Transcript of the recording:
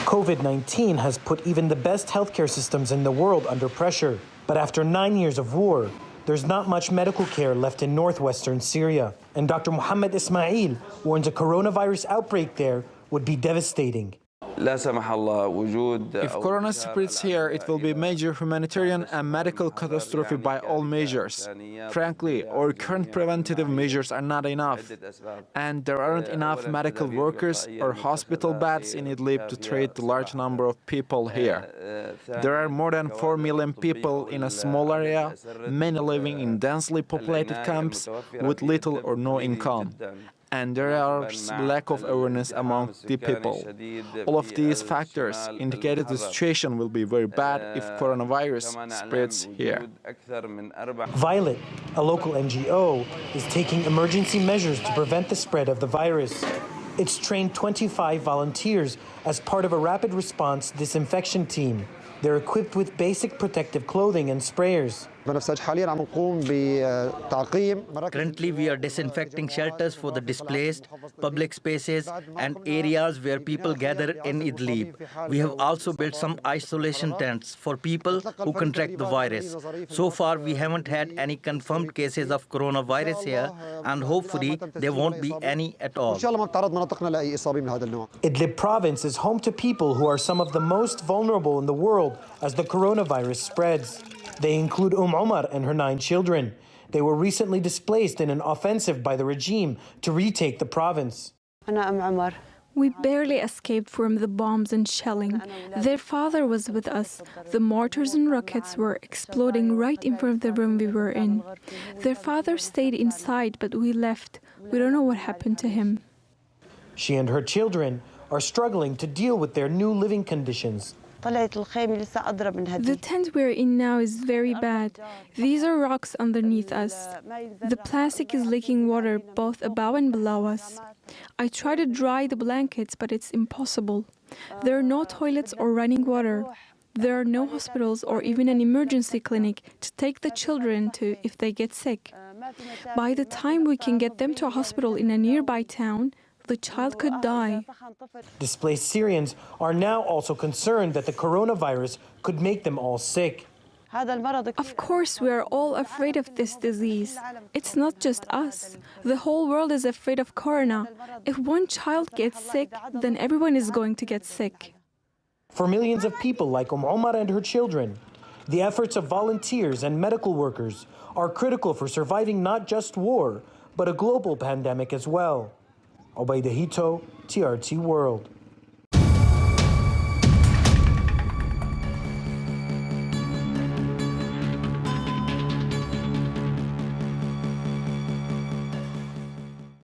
COVID-19 has put even the best healthcare systems in the world under pressure. But after 9 years of war, there's not much medical care left in northwestern Syria. And Dr. Mohammed Ismail warns a coronavirus outbreak there would be devastating. If corona spreads here, it will be a major humanitarian and medical catastrophe by all measures. Frankly, our current preventative measures are not enough, and there aren't enough medical workers or hospital beds in Idlib to treat the large number of people here. There are more than 4 million people in a small area, many living in densely populated camps with little or no income. And there is lack of awareness among the people. All of these factors indicated the situation will be very bad if coronavirus spreads here. Violet, a local NGO, is taking emergency measures to prevent the spread of the virus. It's trained 25 volunteers as part of a rapid response disinfection team. They're equipped with basic protective clothing and sprayers. Currently, we are disinfecting shelters for the displaced, public spaces, and areas where people gather in Idlib. We have also built some isolation tents for people who contract the virus. So far, we haven't had any confirmed cases of coronavirus here, and hopefully, there won't be any at all. Idlib province is home to people who are some of the most vulnerable in the world as the coronavirus spreads. They include Umar and her 9 children. They were recently displaced in an offensive by the regime to retake the province. We barely escaped from the bombs and shelling. Their father was with us. The mortars and rockets were exploding right in front of the room we were in. Their father stayed inside, but we left. We don't know what happened to him. She and her children are struggling to deal with their new living conditions. The tent we're in now is very bad. These are rocks underneath us. The plastic is leaking water both above and below us. I try to dry the blankets, but it's impossible. There are no toilets or running water. There are no hospitals or even an emergency clinic to take the children to if they get sick. By the time we can get them to a hospital in a nearby town, the child could die. Displaced Syrians are now also concerned that the coronavirus could make them all sick. Of course, we are all afraid of this disease. It's not just us. The whole world is afraid of corona. If one child gets sick, then everyone is going to get sick. For millions of people like Umar and her children, the efforts of volunteers and medical workers are critical for surviving not just war, but a global pandemic as well. Obaida Hito, TRT World.